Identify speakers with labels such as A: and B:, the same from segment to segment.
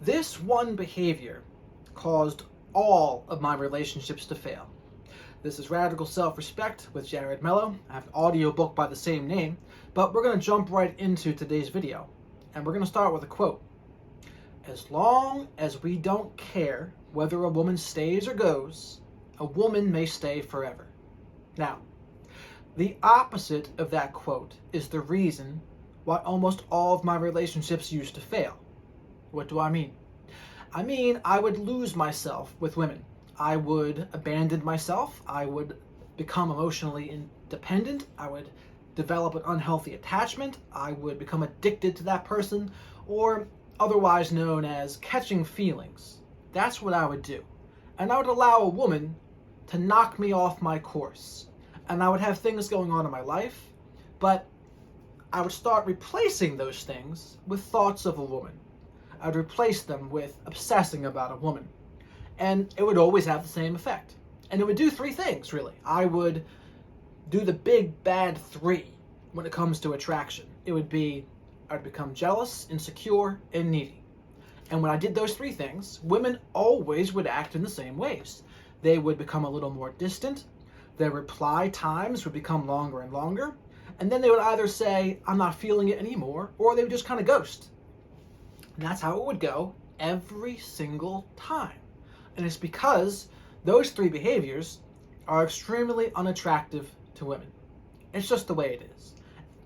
A: This one behavior caused all of my relationships to fail. This is Radical Self-Respect with Jared Mello. I have an audiobook by the same name, but we're going to jump right into today's video. And we're going to start with a quote. As long as we don't care whether a woman stays or goes, a woman may stay forever. Now, the opposite of that quote is the reason why almost all of my relationships used to fail. What do I mean? I mean, I would lose myself with women. I would abandon myself. I would become emotionally independent. I would develop an unhealthy attachment. I would become addicted to that person, or otherwise known as catching feelings. That's what I would do. And I would allow a woman to knock me off my course. And I would have things going on in my life, but I would start replacing those things with thoughts of a woman. I would replace them with obsessing about a woman. And it would always have the same effect. And it would do three things, really. I would do the big bad three when it comes to attraction. It would be, I'd become jealous, insecure, and needy. And when I did those three things, women always would act in the same ways. They would become a little more distant. Their reply times would become longer and longer. And then they would either say, I'm not feeling it anymore, or they would just kind of ghost. And that's how it would go every single time. And it's because those three behaviors are extremely unattractive to women. It's just the way it is.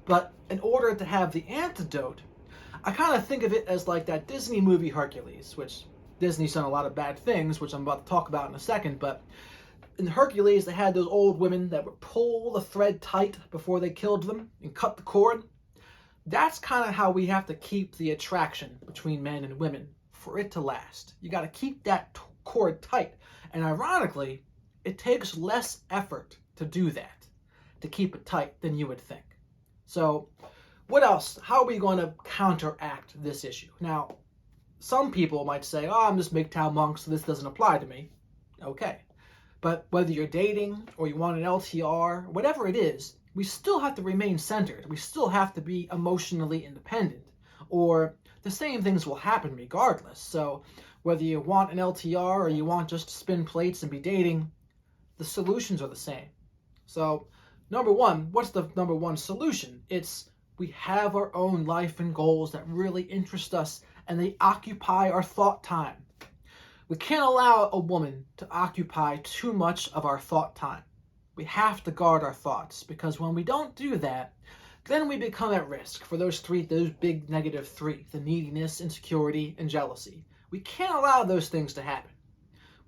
A: But in order to have the antidote, I kind of think of it as like that Disney movie Hercules, which Disney's done a lot of bad things, which I'm about to talk about in a second. But in Hercules, they had those old women that would pull the thread tight before they killed them and cut the cord. That's kind of how we have to keep the attraction between men and women for it to last. You got to keep that cord tight. And ironically, it takes less effort to do that, to keep it tight, than you would think. So what else? How are we going to counteract this issue? Now, some people might say, oh, I'm just MGTOW monk, so this doesn't apply to me. Okay. But whether you're dating or you want an LTR, whatever it is, we still have to remain centered. We still have to be emotionally independent, or the same things will happen regardless. So whether you want an LTR or you want just to spin plates and be dating, the solutions are the same. So number one, what's the number one solution? It's we have our own life and goals that really interest us, and they occupy our thought time. We can't allow a woman to occupy too much of our thought time. We have to guard our thoughts, because when we don't do that, then we become at risk for those big negative three, the neediness, insecurity, and jealousy. We can't allow those things to happen.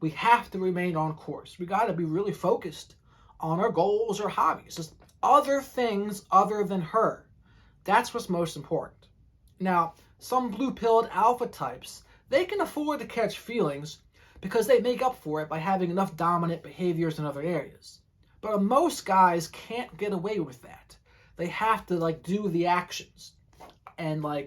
A: We have to remain on course. We got to be really focused on our goals or hobbies, just other things other than her. That's what's most important. Now, some blue-pilled alpha types, they can afford to catch feelings because they make up for it by having enough dominant behaviors in other areas. But most guys can't get away with that. They have to do the actions. And I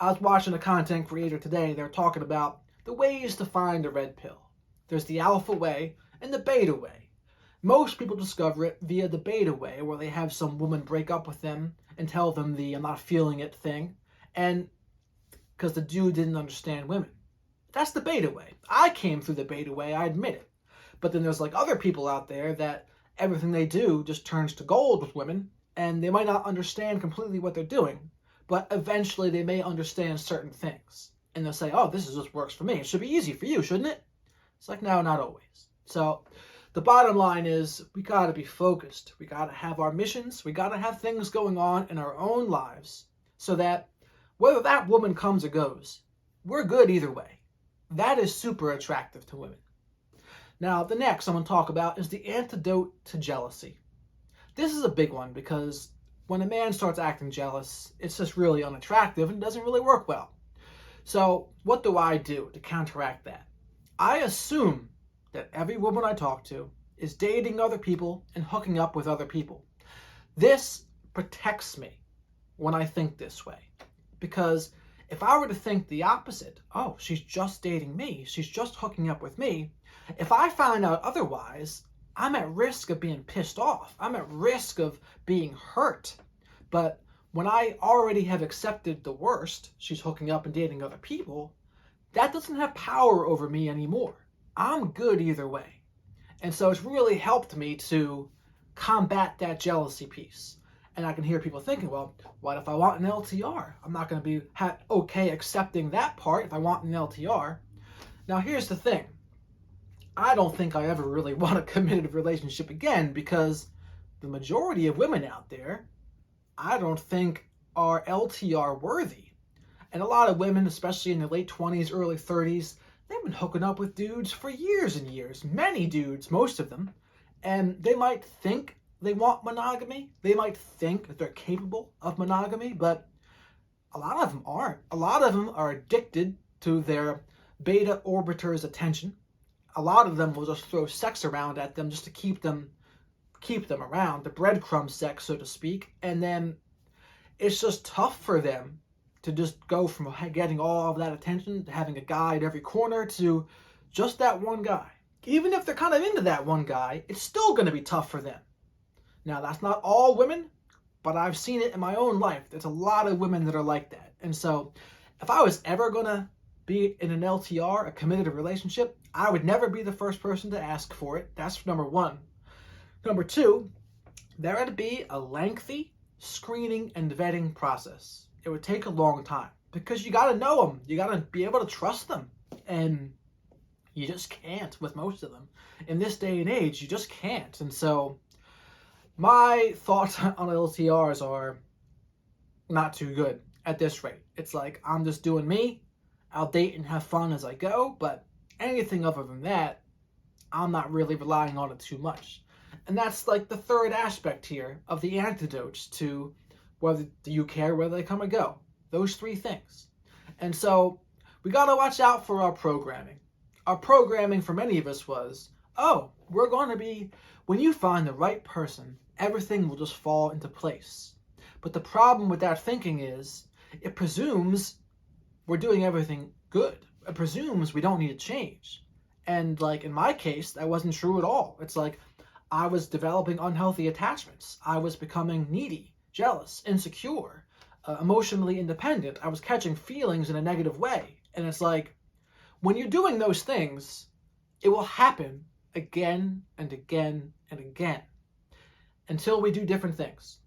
A: was watching a content creator today, they're talking about the ways to find a red pill. There's the alpha way and the beta way. Most people discover it via the beta way, where they have some woman break up with them and tell them the I'm not feeling it thing, and because the dude didn't understand women. That's the beta way. I came through the beta way, I admit it. But then there's other people out there that everything they do just turns to gold with women, and they might not understand completely what they're doing, but eventually they may understand certain things. And they'll say, oh, this is just works for me. It should be easy for you, shouldn't it? It's no, not always. So the bottom line is we got to be focused. We got to have our missions. We got to have things going on in our own lives so that whether that woman comes or goes, we're good either way. That is super attractive to women. Now, the next I'm going to talk about is the antidote to jealousy. This is a big one because when a man starts acting jealous, it's just really unattractive and doesn't really work well. So what do I do to counteract that? I assume that every woman I talk to is dating other people and hooking up with other people. This protects me when I think this way, because if I were to think the opposite, oh, she's just dating me, she's just hooking up with me, if I find out otherwise, I'm at risk of being pissed off. I'm at risk of being hurt. But when I already have accepted the worst, she's hooking up and dating other people, that doesn't have power over me anymore. I'm good either way. And so it's really helped me to combat that jealousy piece. And I can hear people thinking, well, what if I want an LTR? I'm not going to be okay accepting that part if I want an LTR. Now, here's the thing. I don't think I ever really want a committed relationship again, because the majority of women out there, I don't think are LTR worthy. And a lot of women, especially in their late 20s, early 30s, they've been hooking up with dudes for years and years. Many dudes, most of them. And they might think they want monogamy. They might think that they're capable of monogamy, but a lot of them aren't. A lot of them are addicted to their beta orbiter's attention. A lot of them will just throw sex around at them just to keep them around, the breadcrumb sex, so to speak. And then it's just tough for them to just go from getting all of that attention to having a guy at every corner to just that one guy. Even if they're kind of into that one guy, it's still going to be tough for them. Now, that's not all women, but I've seen it in my own life. There's a lot of women that are like that. And so if I was ever going to be in an LTR, a committed relationship, I would never be the first person to ask for it. That's number one. Number two, there had to be a lengthy screening and vetting process. It would take a long time because you got to know them. You got to be able to trust them. And you just can't with most of them. In this day and age, you just can't. And so my thoughts on LTRs are not too good at this rate. It's like, I'm just doing me. I'll date and have fun as I go. But anything other than that, I'm not really relying on it too much. And that's like the third aspect here of the antidotes to whether you care whether they come or go. Those three things. And so we got to watch out for our programming. Our programming for many of us was, oh, we're going to be, when you find the right person, everything will just fall into place. But the problem with that thinking is it presumes we're doing everything good. It presumes we don't need to change. And like in my case, that wasn't true at all. It's like I was developing unhealthy attachments. I was becoming needy, jealous, insecure, emotionally independent. I was catching feelings in a negative way. And it's like, when you're doing those things, it will happen again and again and again until we do different things.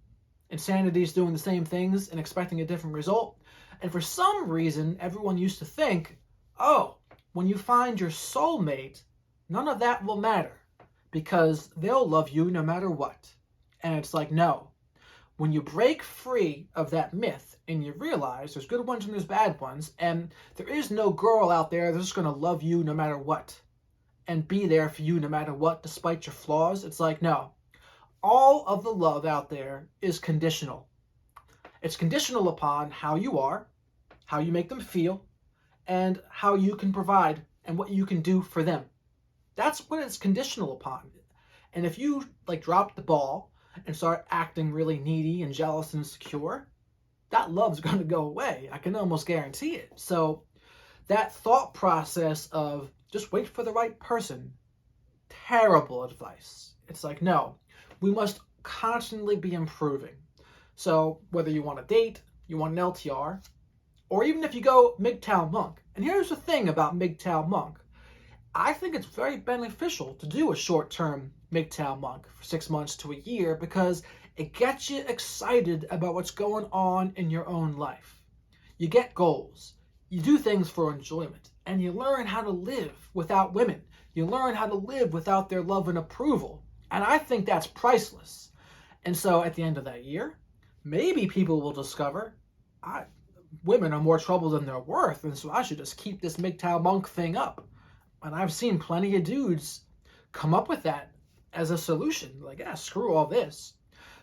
A: Insanity is doing the same things and expecting a different result. And for some reason, everyone used to think, oh, when you find your soulmate, none of that will matter because they'll love you no matter what. And it's like, no. When you break free of that myth and you realize there's good ones and there's bad ones, and there is no girl out there that's just going to love you no matter what and be there for you no matter what, despite your flaws, it's like, no. All of the love out there is conditional. It's conditional upon how you are, how you make them feel, and how you can provide and what you can do for them. That's what it's conditional upon. And if you like drop the ball and start acting really needy and jealous and insecure, that love's going to go away. I can almost guarantee it. So that thought process of just wait for the right person, terrible advice. It's like, no, we must constantly be improving. So whether you want to date, you want an LTR, or even if you go MGTOW monk. And here's the thing about MGTOW monk. I think it's very beneficial to do a short-term MGTOW monk for 6 months to a year because it gets you excited about what's going on in your own life. You get goals. You do things for enjoyment. And you learn how to live without women. You learn how to live without their love and approval. And I think that's priceless. And so at the end of that year, maybe people will discover women are more trouble than they're worth, and so I should just keep this MGTOW monk thing up. And I've seen plenty of dudes come up with that as a solution. Like, yeah, screw all this.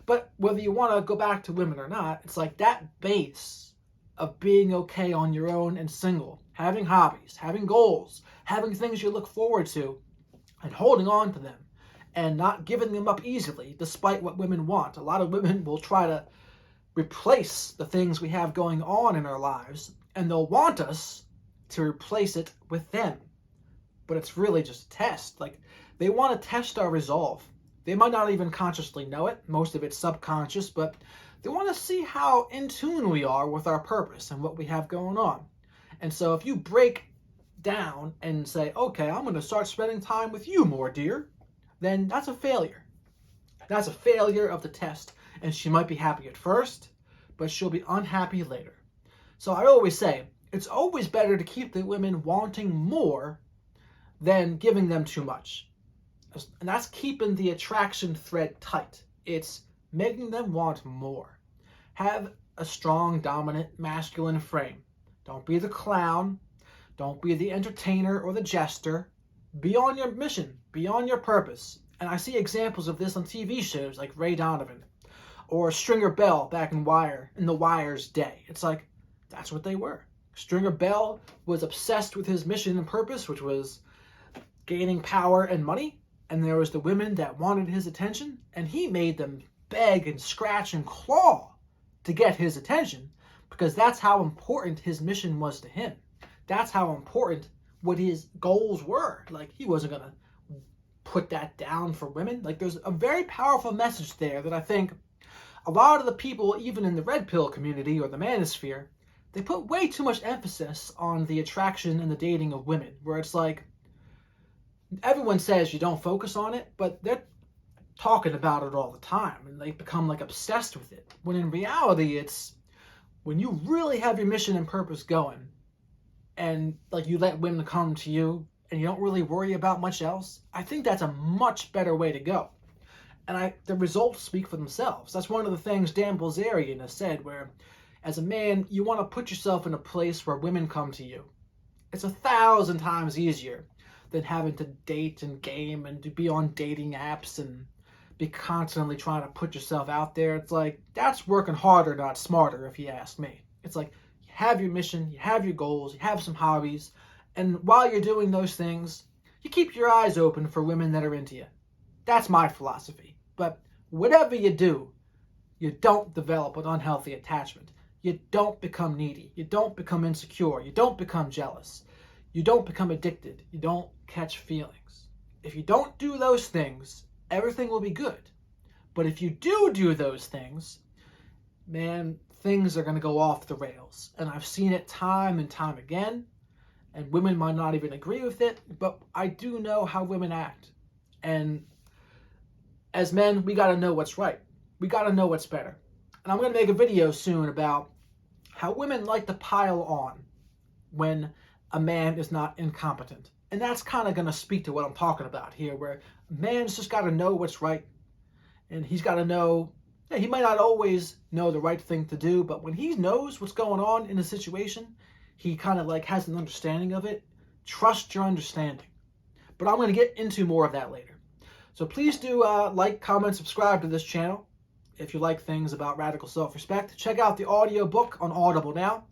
A: But whether you want to go back to women or not, it's like that base of being okay on your own and single, having hobbies, having goals, having things you look forward to, and holding on to them, and not giving them up easily, despite what women want. A lot of women will try to replace the things we have going on in our lives, and they'll want us to replace it with them. But it's really just a test. Like, they want to test our resolve. They might not even consciously know it. Most of it's subconscious, but they want to see how in tune we are with our purpose and what we have going on. And so if you break down and say, okay, I'm going to start spending time with you more, dear, then that's a failure. That's a failure of the test. And she might be happy at first, but she'll be unhappy later. So I always say, it's always better to keep the women wanting more than giving them too much. And that's keeping the attraction thread tight. It's making them want more. Have a strong, dominant, masculine frame. Don't be the clown. Don't be the entertainer or the jester. Be on your mission. Be on your purpose. And I see examples of this on TV shows like Ray Donovan or Stringer Bell back in the Wire's day. It's like, that's what they were. Stringer Bell was obsessed with his mission and purpose, which was gaining power and money. And there was the women that wanted his attention, and he made them beg and scratch and claw to get his attention, because that's how important his mission was to him. That's how important what his goals were. Like, he wasn't going to put that down for women. Like, there's a very powerful message there that I think a lot of the people, even in the red pill community or the manosphere, they put way too much emphasis on the attraction and the dating of women, where it's like, everyone says you don't focus on it, but they're talking about it all the time, and they become like obsessed with it. When in reality, it's when you really have your mission and purpose going, and like you let women come to you, and you don't really worry about much else. I think that's a much better way to go. And the results speak for themselves. That's one of the things Dan Bilzerian has said, where as a man, you want to put yourself in a place where women come to you. It's 1,000 times easier than having to date and game and to be on dating apps and be constantly trying to put yourself out there. It's like, that's working harder, not smarter, if you ask me. It's like, you have your mission, you have your goals, you have some hobbies, and while you're doing those things, you keep your eyes open for women that are into you. That's my philosophy. But whatever you do, you don't develop an unhealthy attachment. You don't become needy. You don't become insecure. You don't become jealous. You don't become addicted. You don't catch feelings. If you don't do those things, everything will be good. But if you do those things, man, things are going to go off the rails. And I've seen it time and time again. And women might not even agree with it, but I do know how women act. And as men, we got to know what's right. We got to know what's better. And I'm going to make a video soon about how women like to pile on when a man is not incompetent. And that's kind of going to speak to what I'm talking about here, where a man's just got to know what's right. And he's got to know, yeah, he might not always know the right thing to do, but when he knows what's going on in a situation, he kind of like has an understanding of it. Trust your understanding. But I'm going to get into more of that later. So please do like, comment, subscribe to this channel. If you like things about radical self-respect, check out the audiobook on Audible now.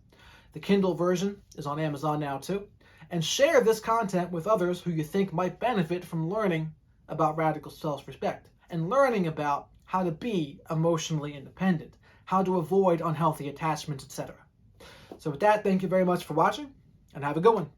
A: The Kindle version is on Amazon now too. And share this content with others who you think might benefit from learning about radical self-respect and learning about how to be emotionally independent, how to avoid unhealthy attachments, etc. So with that, thank you very much for watching, and have a good one.